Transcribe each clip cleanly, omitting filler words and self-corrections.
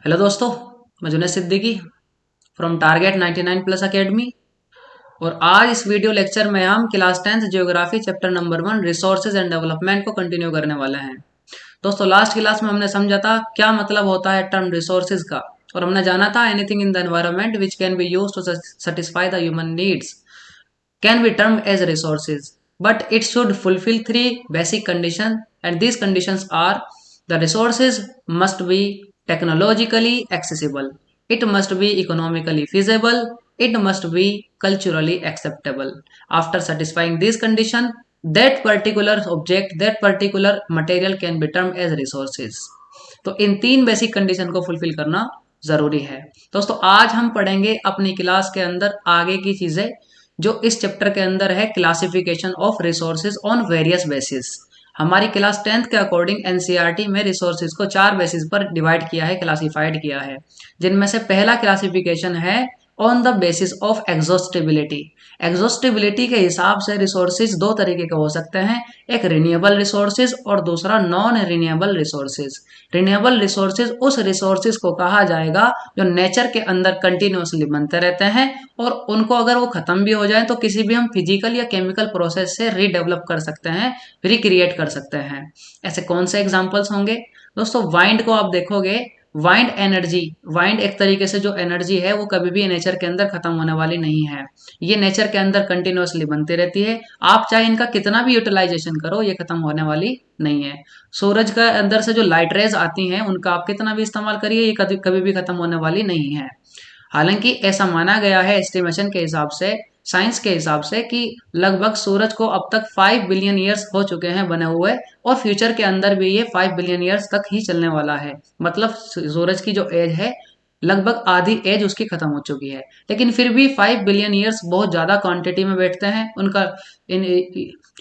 Hello दोस्तों, मैं Junaid Siddiqui from target 99 plus academy. और आज इस वीडियो लेक्चर में हम class 10th geography chapter number 1 resources and development को कंटिन्यू करने वाले हैं। दोस्तों, लास्ट क्लास में हमने समझा था क्या मतलब होता है टर्म रिसोर्सेज का, और हमने जाना था anything in the environment which can be use to satisfy the human needs can be termed as resources, but it should fulfill three basic conditions, and these conditions are: the resources must be technologically accessible, it must be economically feasible, it must be culturally acceptable. After satisfying these conditions, that particular object, that particular material can be termed as resources. तो इन तीन basic condition को fulfil करना जरूरी है। दोस्तों, आज हम पढ़ेंगे अपनी क्लास के अंदर आगे की चीजें जो इस चैप्टर के अंदर है, classification of resources on various basis. हमारी क्लास 10th के अकॉर्डिंग एनसीईआरटी में रिसोर्सेज को 4 बेसिस पर डिवाइड किया है, क्लासिफाइड किया है, जिनमें से पहला क्लासिफिकेशन है on the basis of exhaustibility. Exhaustibility के हिसाब से रिसोर्सेज दो तरीके के हो सकते हैं, एक रिन्यूएबल रिसोर्सेज और दूसरा non renewable resources. Renewable resources उस रिसोर्सेज को कहा जाएगा जो नेचर के अंदर कंटिन्यूअसली बनते रहते हैं, और उनको अगर वो खत्म भी हो जाए तो किसी भी हम फिजिकल या केमिकल प्रोसेस से रीडेवलप कर सकते हैं, रिक्रिएट कर सकते हैं। ऐसे कौन से एग्जांपल्स होंगे? दोस्तों, वाइंड को आप देखोगे, वाइंड एनर्जी, वाइंड एक तरीके से जो एनर्जी है वो कभी भी नेचर के अंदर खत्म होने वाली नहीं है। ये नेचर के अंदर कंटिन्यूअसली बनती रहती है, आप चाहे इनका कितना भी यूटिलाइजेशन करो ये खत्म होने वाली नहीं है। सूरज का अंदर से जो लाइट रेज आती हैं उनका आप कितना भी इस्तेमाल करिए, ये कभी कभी भी खत्म होने वाली नहीं है। हालांकि ऐसा माना गया है एस्टिमेशन के हिसाब से, साइंस के हिसाब से, कि लगभग सूरज को अब तक 5 बिलियन ईयर्स हो चुके हैं बने हुए, और फ्यूचर के अंदर भी ये 5 बिलियन ईयर्स तक ही चलने वाला है। मतलब सूरज की जो एज है, लगभग आधी एज उसकी खत्म हो चुकी है, लेकिन फिर भी 5 बिलियन ईयर्स बहुत ज्यादा क्वांटिटी में बैठते हैं। उनका इन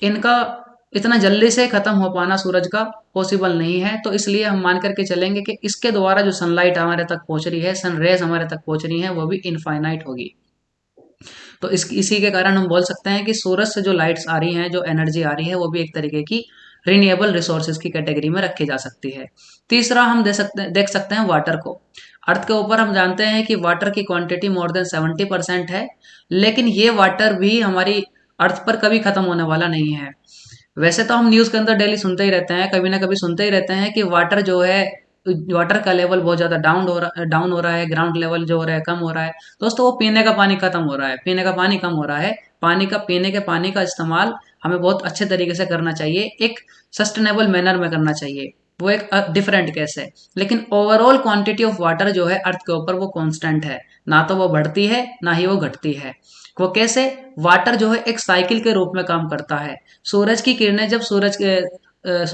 इनका इतना जल्दी से खत्म हो पाना सूरज का पॉसिबल नहीं है। तो इसलिए हम मान करके चलेंगे कि इसके द्वारा जो सनलाइट हमारे तक पहुंच रही है, सन रेज हमारे तक पहुंच रही है, वो भी इनफाइनाइट होगी। तो इसी के कारण हम बोल सकते हैं कि सूरज से जो लाइट्स आ रही हैं, जो एनर्जी आ रही है, वो भी एक तरीके की रिन्यूएबल रिसोर्सेज की कैटेगरी में रखी जा सकती है। तीसरा हम देख सकते हैं वाटर को। अर्थ के ऊपर हम जानते हैं कि वाटर की क्वांटिटी मोर देन 70% है, लेकिन ये वाटर भी हमारी अर्थ पर कभी खत्म होने वाला नहीं है। वैसे तो हम न्यूज के अंदर डेली सुनते ही रहते हैं, कभी ना कभी सुनते ही रहते हैं कि वाटर जो है, वाटर का लेवल बहुत ज्यादा डाउन हो रहा है, ग्राउंड लेवल जो हो रहा है कम हो रहा है। दोस्तों, वो पीने का पानी खत्म हो रहा है, पीने का पानी कम हो रहा है। पीने के पानी का इस्तेमाल हमें बहुत अच्छे तरीके से करना चाहिए, एक सस्टेनेबल मैनर में करना चाहिए, वो एक डिफरेंट केस है। लेकिन ओवरऑल क्वांटिटी ऑफ वाटर जो है अर्थ के ऊपर वो कांस्टेंट है, ना तो वो बढ़ती है ना ही वो घटती है। वो कैसे? वाटर जो है एक साइकिल के रूप में काम करता है। सूरज की किरणें जब सूरज के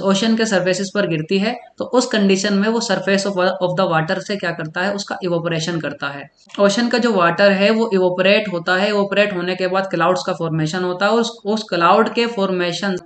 ओशन के सरफेसिस पर गिरती है तो उस कंडीशन में वो सरफेस ऑफ द वाटर से क्या करता है, उसका इवोपरेशन करता है। ओशन का जो वाटर है वो इवोपरेट होता है, इवोपरेट होने के बाद क्लाउड्स का फॉर्मेशन होता है, उस क्लाउड के फॉर्मेशन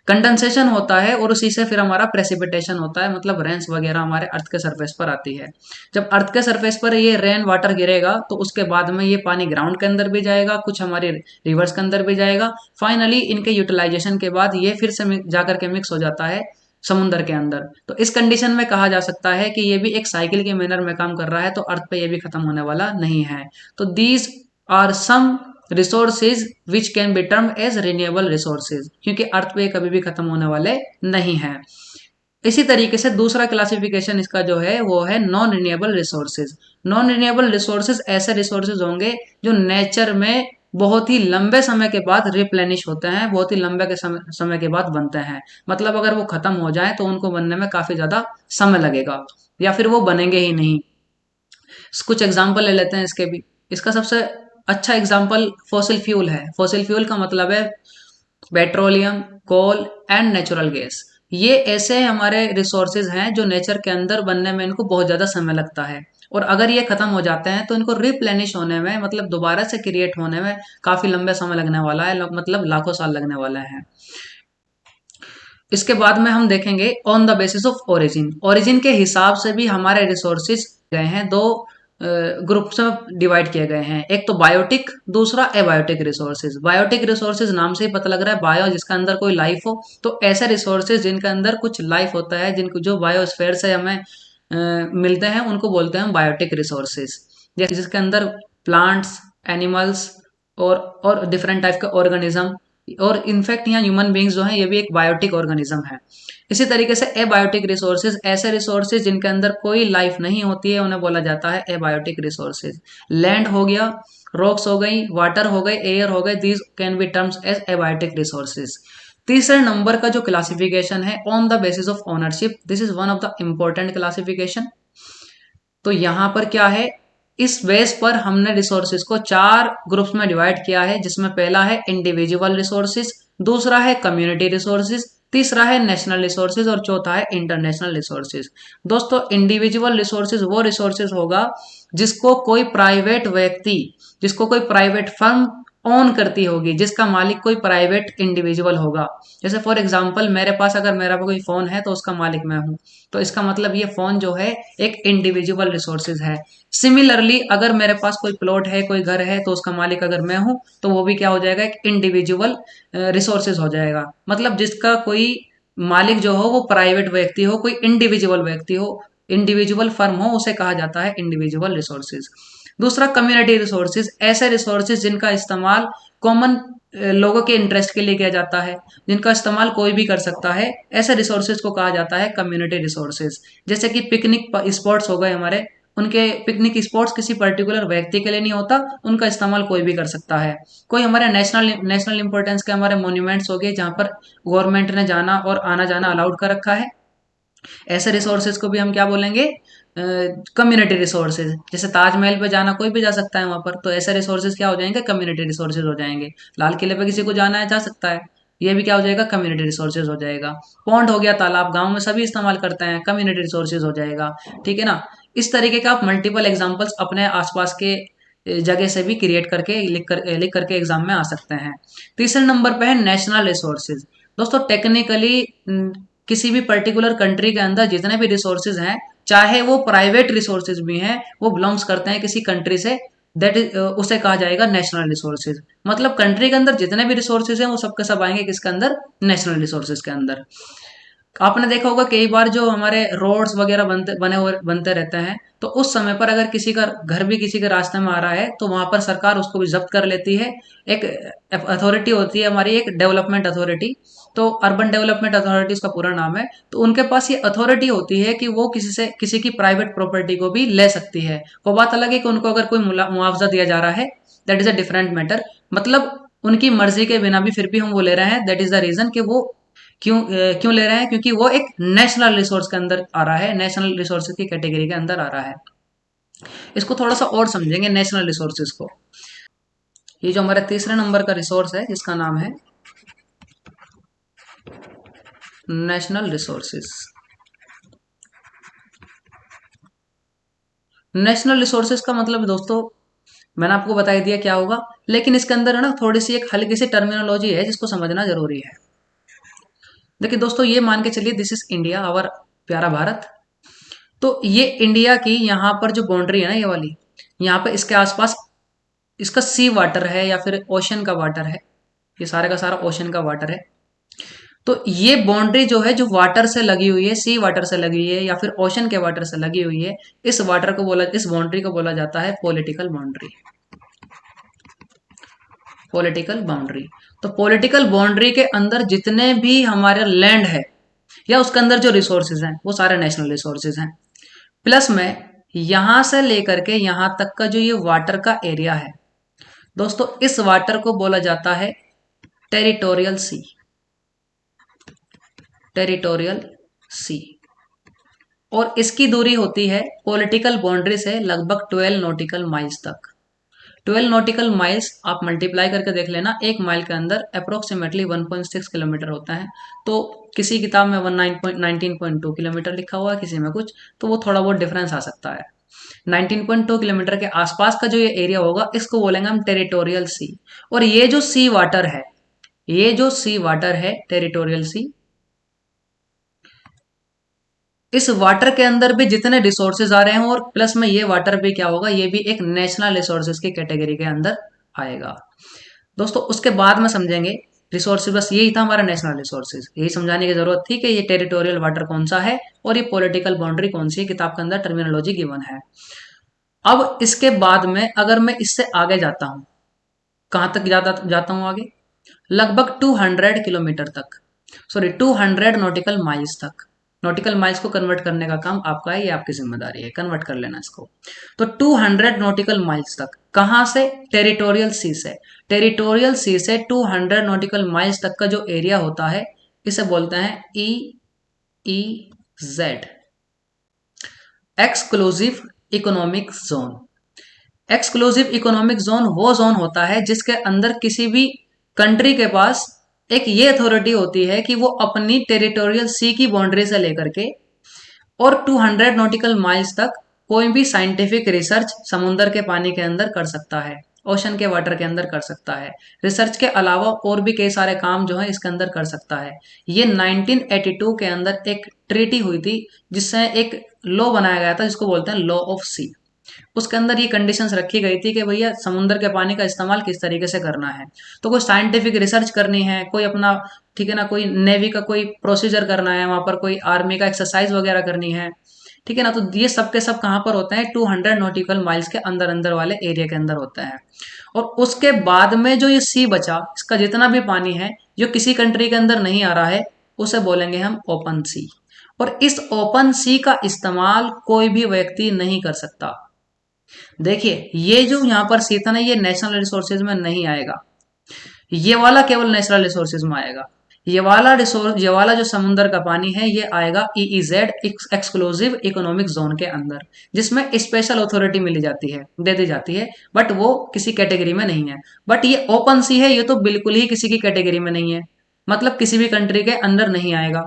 कंडेंसेशन होता है, और उसी से फिर हमारा प्रेसिपिटेशन होता है, मतलब रेन्स वगैरह हमारे अर्थ के सरफेस पर आती है। जब अर्थ के सरफेस पर ये रेन वाटर गिरेगा तो उसके बाद में ये पानी ग्राउंड के अंदर भी जाएगा, कुछ हमारे रिवर्स के अंदर भी जाएगा। फाइनली इनके यूटिलाइजेशन के बाद ये फिर से जाकर के मिक्स हो जाता है समुद्र के अंदर। तो इस कंडीशन में कहा जा सकता है कि ये भी एक साइकिल के मैनर में काम कर रहा है, तो अर्थ पे ये भी खत्म होने वाला नहीं है। तो these are some resources which can be term as renewable resources, क्योंकि अर्थ पे कभी भी खत्म होने वाले नहीं हैं। इसी तरीके से दूसरा क्लासिफिकेशन इसका जो है वो है non renewable resources. Non renewable resources ऐसे रिसोर्सेज होंगे जो नेचर में बहुत ही लंबे समय के बाद रिप्लेनिश होते हैं, बहुत ही लंबे के समय के बाद बनते हैं। मतलब अगर वो खत्म हो जाए तो उनको बनने में काफी ज्यादा समय लगेगा, या फिर वो बनेंगे ही नहीं। कुछ एग्जाम्पल ले लेते हैं इसके भी। इसका सबसे अच्छा एग्जाम्पल फॉसिल फ्यूल है। फॉसिल फ्यूल का मतलब है petroleum, coal and natural gas. ये ऐसे हमारे रिसोर्सेज हैं जो नेचर के अंदर बनने में इनको बहुत ज्यादा समय लगता है, और अगर ये खत्म हो जाते हैं तो इनको रिप्लेनिश होने में, मतलब दोबारा से क्रिएट होने में काफी लंबे समय लगने वाला है, मतलब लाखों साल लगने वाला है। इसके बाद में हम देखेंगे on the basis of origin. Origin के हिसाब से भी हमारे रिसोर्सेज गए हैं, दो ग्रुप्स में डिवाइड किए गए हैं, एक तो बायोटिक, दूसरा एबायोटिक रिसोर्सेज। बायोटिक रिसोर्सेज नाम से ही पता लग रहा है बायो जिसका अंदर कोई लाइफ हो, तो ऐसे रिसोर्सेज जिनके अंदर कुछ लाइफ होता है, जिनको जो बायोस्फीयर से हमें मिलते हैं उनको बोलते हैं बायोटिक रिसोर्सेज। जैसे जिसके अंदर प्लांट्स, एनिमल्स और डिफरेंट टाइप के ऑर्गेनिज्म, और इनफैक्ट यहाँ ह्यूमन बींग्स जो हैं ये भी एक बायोटिक ऑर्गेनिज्म है। इसी तरीके से एबायोटिक रिसोर्सेज, ऐसे रिसोर्सेज जिनके अंदर कोई लाइफ नहीं होती है उन्हें बोला जाता है एबायोटिक रिसोर्सेज। लैंड हो गया, रॉक्स हो गई, वाटर हो गए, एयर हो गए, these can be terms as abiotic resources. तीसरे नंबर का जो क्लासिफिकेशन है on the basis of ownership, this is one of the important classification. तो यहां पर क्या है, इस बेस पर हमने रिसोर्सेज को 4 ग्रुप्स में डिवाइड किया है, जिसमें पहला है इंडिविजुअल रिसोर्सेज, दूसरा है कम्युनिटी रिसोर्सेज, तीसरा है नेशनल रिसोर्सेज और चौथा है इंटरनेशनल रिसोर्सेज। दोस्तों इंडिविजुअल रिसोर्सेज वो रिसोर्सेज होगा जिसको कोई प्राइवेट व्यक्ति, जिसको कोई प्राइवेट फर्म ओन करती होगी, जिसका मालिक कोई प्राइवेट इंडिविजुअल होगा। जैसे फॉर एग्जांपल मेरे पास अगर मेरा कोई फोन है तो उसका मालिक मैं हूं, तो इसका मतलब ये फोन जो है एक इंडिविजुअल रिसोर्सेज है। सिमिलरली अगर मेरे पास कोई प्लॉट है, कोई घर है, तो उसका मालिक अगर मैं हूं तो वो भी क्या हो जाएगा, एक इंडिविजुअल रिसोर्सेज हो जाएगा। मतलब जिसका कोई मालिक जो हो वो प्राइवेट व्यक्ति हो, कोई इंडिविजुअल व्यक्ति हो, इंडिविजुअल फर्म हो, उसे कहा जाता है इंडिविजुअल रिसोर्सेज। दूसरा कम्युनिटी रिसोर्सेज, ऐसे रिसोर्सेज जिनका इस्तेमाल कॉमन लोगों के इंटरेस्ट के लिए किया जाता है, जिनका इस्तेमाल कोई भी कर सकता है, ऐसे रिसोर्सेज को कहा जाता है कम्युनिटी रिसोर्सेज। जैसे कि पिकनिक स्पॉट्स हो गए हमारे, उनके पिकनिक स्पॉट्स किसी पर्टिकुलर व्यक्ति के लिए नहीं होता, उनका इस्तेमाल कोई भी कर सकता है। कोई हमारे नेशनल नेशनल इंपॉर्टेंस के हमारे मोन्यूमेंट्स हो गए जहां पर गवर्नमेंट ने जाना और आना जाना अलाउड कर रखा है, ऐसे रिसोर्सेज को भी हम क्या बोलेंगे, कम्युनिटी रिसोर्सेज। जैसे ताजमहल पे जाना कोई भी जा सकता है वहां पर, तो ऐसे रिसोर्सेज क्या हो जाएंगे, कम्युनिटी रिसोर्सेज हो जाएंगे। लाल किले पे किसी को जाना है, जा सकता है, ये भी क्या हो जाएगा, कम्युनिटी रिसोर्सेज हो जाएगा। पॉन्ड हो गया, तालाब, गांव में सभी इस्तेमाल करते हैं, कम्युनिटी रिसोर्सेज हो जाएगा। ठीक है ना। इस तरीके का आप मल्टीपल एग्जाम्पल्स अपने आसपास के जगह से भी क्रिएट करके लिख करके एग्जाम में आ सकते हैं। तीसरे नंबर पे है नेशनल रिसोर्सेज। दोस्तों टेक्निकली किसी भी पर्टिकुलर कंट्री के अंदर जितने भी रिसोर्सेज हैं, चाहे वो प्राइवेट रिसोर्सेज भी हैं, वो बिलोंग्स करते हैं किसी कंट्री से, दैट इज उसे कहा जाएगा नेशनल रिसोर्सेज। मतलब कंट्री के अंदर जितने भी रिसोर्सेज हैं वो सबके सब आएंगे किसके अंदर, नेशनल रिसोर्सेज के अंदर। आपने देखा होगा कई बार जो हमारे रोड्स वगैरह बनते रहते हैं, तो उस समय पर अगर किसी का घर भी किसी के रास्ते में आ रहा है तो वहां पर सरकार उसको भी जब्त कर लेती है। एक अथॉरिटी होती है हमारी, एक डेवलपमेंट अथॉरिटी, तो अर्बन डेवलपमेंट अथॉरिटी उसका पूरा नाम है। तो उनके पास ये अथॉरिटी होती है कि वो किसी की प्राइवेट प्रॉपर्टी को भी ले सकती है। वो बात अलग है कि उनको अगर कोई मुआवजा दिया जा रहा है, that is a different matter. मतलब उनकी मर्जी के बिना भी फिर भी हम वो ले रहे हैं, दैट इज द रीजन कि वो क्यों ले रहे हैं, क्योंकि वो एक नेशनल रिसोर्स के अंदर आ रहा है, नेशनल रिसोर्सेज की कैटेगरी के अंदर आ रहा है। इसको थोड़ा सा और समझेंगे नेशनल रिसोर्सेज को। ये जो हमारा तीसरे नंबर का रिसोर्स है जिसका नाम है नेशनल रिसोर्सेज। नेशनल रिसोर्सेज का मतलब दोस्तों मैंने आपको बता ही दिया क्या होगा, लेकिन इसके अंदर है ना थोड़ी सी एक हल्की सी टर्मिनोलॉजी है जिसको समझना जरूरी है। देखिए दोस्तों, ये मान के चलिए दिस इज इंडिया, आवर प्यारा भारत। तो ये इंडिया की यहाँ पर जो बाउंड्री है ना, ये वाली, यहाँ पे इसके आसपास इसका सी वाटर है या फिर ओशन का वाटर है, ये सारे का सारा ओशन का वाटर है। तो ये बाउंड्री जो है, जो वाटर से लगी हुई है, सी वाटर से लगी हुई है या फिर ओशन के वाटर से लगी हुई है, इस बाउंड्री को बोला जाता है पॉलिटिकल बाउंड्री। Political boundary. तो पॉलिटिकल बाउंड्री के अंदर जितने भी हमारे लैंड है या उसके अंदर जो रिसोर्सेज हैं वो सारे नेशनल रिसोर्सेज हैं। प्लस में यहां से लेकर के यहां तक का जो ये वाटर का एरिया है दोस्तों, इस वाटर को बोला जाता है टेरिटोरियल सी। टेरिटोरियल सी। और इसकी दूरी होती है पॉलिटिकल बाउंड्री से लगभग 12 नॉटिकल माइल्स तक। 12 नॉटिकल माइल्स आप मल्टीप्लाई करके देख लेना, एक माइल के अंदर अप्रोक्सीमेटली 1.6 किलोमीटर होता है। तो किसी किताब में 19.2 किलोमीटर लिखा हुआ है, किसी में कुछ, तो वो थोड़ा बहुत डिफरेंस आ सकता है। 19.2 किलोमीटर के आसपास का जो ये एरिया होगा इसको बोलेंगे हम टेरिटोरियल सी। और ये जो सी वाटर है, ये जो सी वाटर है टेरिटोरियल सी, इस वाटर के अंदर भी जितने रिसोर्सेज आ रहे हैं और प्लस में ये वाटर भी क्या होगा, ये भी एक नेशनल रिसोर्सेज की कैटेगरी के अंदर आएगा। दोस्तों उसके बाद में समझेंगे रिसोर्सेज बस यही था हमारा नेशनल रिसोर्सेज, यही समझाने की जरूरत थी कि ये टेरिटोरियल वाटर कौन सा है और ये पॉलिटिकल बाउंड्री कौन सी है, किताब के अंदर टर्मिनोलॉजी गिवन है। अब इसके बाद में अगर मैं इससे आगे जाता हूं, कहां तक जाता हूं आगे, लगभग 200 किलोमीटर तक, सॉरी 200 नॉटिकल माइल्स तक। नॉटिकल माइल्स को कन्वर्ट करने का काम आपका है, ये आपकी जिम्मेदारी है, कन्वर्ट कर लेना इसको। तो 200 नॉटिकल माइल्स तक कहां से, टेरिटोरियल सी से। टेरिटोरियल सी से 200 नॉटिकल माइल्स तक का जो एरिया होता है इसे बोलते हैं E E Z, exclusive economic zone. Exclusive economic zone वो जोन होता है जिसके अंदर किसी भी कंट्री के पास एक ये अथॉरिटी होती है कि वो अपनी टेरिटोरियल सी की बाउंड्री से लेकर के और 200 नॉटिकल माइल्स तक कोई भी साइंटिफिक रिसर्च समुद्र के पानी के अंदर कर सकता है, ओशन के वाटर के अंदर कर सकता है। रिसर्च के अलावा और भी कई सारे काम जो है इसके अंदर कर सकता है। ये 1982 के अंदर एक ट्रीटी हुई थी जिससे एक लॉ बनाया गया था जिसको बोलते हैं लॉ ऑफ सी। उसके अंदर ये कंडीशंस रखी गई थी कि भैया समुद्र के पानी का इस्तेमाल किस तरीके से करना है। तो कोई साइंटिफिक रिसर्च करनी है, कोई अपना, ठीक है ना, कोई नेवी का कोई प्रोसीजर करना है, वहां पर कोई आर्मी का एक्सरसाइज वगैरह करनी है, ठीक है ना, तो ये सब के सब कहाँ पर होते हैं, 200 नॉटिकल माइल्स के अंदर अंदर वाले एरिया के अंदर होते हैं। और उसके बाद में जो ये सी बचा, इसका जितना भी पानी है जो किसी कंट्री के अंदर नहीं आ रहा है, उसे बोलेंगे हम ओपन सी। और इस ओपन सी का इस्तेमाल कोई भी व्यक्ति नहीं कर सकता। देखिए ये जो यहाँ पर सी था ना, ये नेशनल रिसोर्सेज में नहीं आएगा, ये वाला केवल नेचुरल रिसोर्सेज में आएगा। ये वाला रिसोर्स, ये वाला जो समुद्र का पानी है ये आएगा ईईजेड एक्सक्लूसिव इकोनॉमिक जोन के अंदर, जिसमें स्पेशल अथॉरिटी मिली जाती है, दे दी जाती है, बट वो किसी कैटेगरी में नहीं है। बट ये ओपन सी है, ये तो बिल्कुल ही किसी की कैटेगरी में नहीं है, मतलब किसी भी कंट्री के अंदर नहीं आएगा।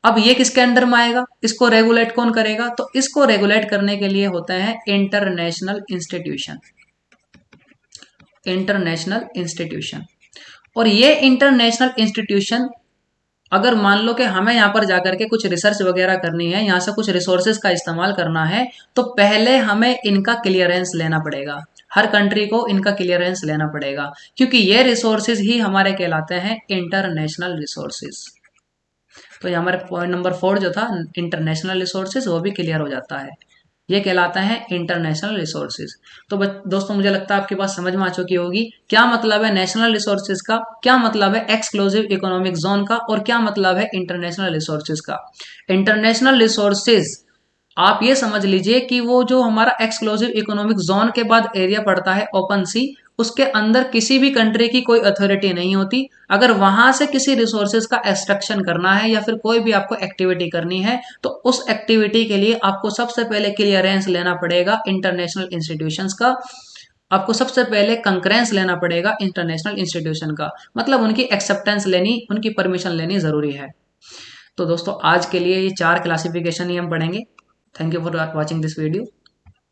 अब ये किसके अंडर में आएगा, इसको रेगुलेट कौन करेगा, तो इसको रेगुलेट करने के लिए होते हैं इंटरनेशनल इंस्टीट्यूशन, इंटरनेशनल इंस्टीट्यूशन। और ये इंटरनेशनल इंस्टीट्यूशन, अगर मान लो कि हमें यहाँ पर जाकर के कुछ रिसर्च वगैरह करनी है, यहाँ से कुछ रिसोर्सेज का इस्तेमाल करना है, तो पहले हमें इनका क्लियरेंस लेना पड़ेगा, हर कंट्री को इनका क्लियरेंस लेना पड़ेगा, क्योंकि ये रिसोर्सेज ही हमारे कहलाते हैं इंटरनेशनल रिसोर्सेज। तो ये हमारे पॉइंट नंबर 4 जो था इंटरनेशनल रिसोर्सेज, वो भी क्लियर हो जाता है, ये कहलाता है इंटरनेशनल रिसोर्सेज। तो दोस्तों मुझे लगता है आपके पास समझ में आ चुकी होगी क्या मतलब है नेशनल रिसोर्सेज का, क्या मतलब है एक्सक्लूसिव इकोनॉमिक जोन का, और क्या मतलब है इंटरनेशनल रिसोर्सेज का। इंटरनेशनल रिसोर्सेज आप ये समझ लीजिए कि वो जो हमारा एक्सक्लूसिव इकोनॉमिक जोन के बाद एरिया पड़ता है ओपन सी, उसके अंदर किसी भी कंट्री की कोई अथॉरिटी नहीं होती। अगर वहां से किसी रिसोर्सेज का एक्सट्रैक्शन करना है या फिर कोई भी आपको एक्टिविटी करनी है, तो उस एक्टिविटी के लिए आपको सबसे पहले क्लियरेंस लेना पड़ेगा इंटरनेशनल इंस्टीट्यूशंस का, आपको सबसे पहले कंकरेंस लेना पड़ेगा इंटरनेशनल इंस्टीट्यूशन का, मतलब उनकी एक्सेप्टेंस लेनी, उनकी परमिशन लेनी जरूरी है। तो दोस्तों आज के लिए ये 4 क्लासिफिकेशन ही हम पढ़ेंगे। Thank you for watching this video.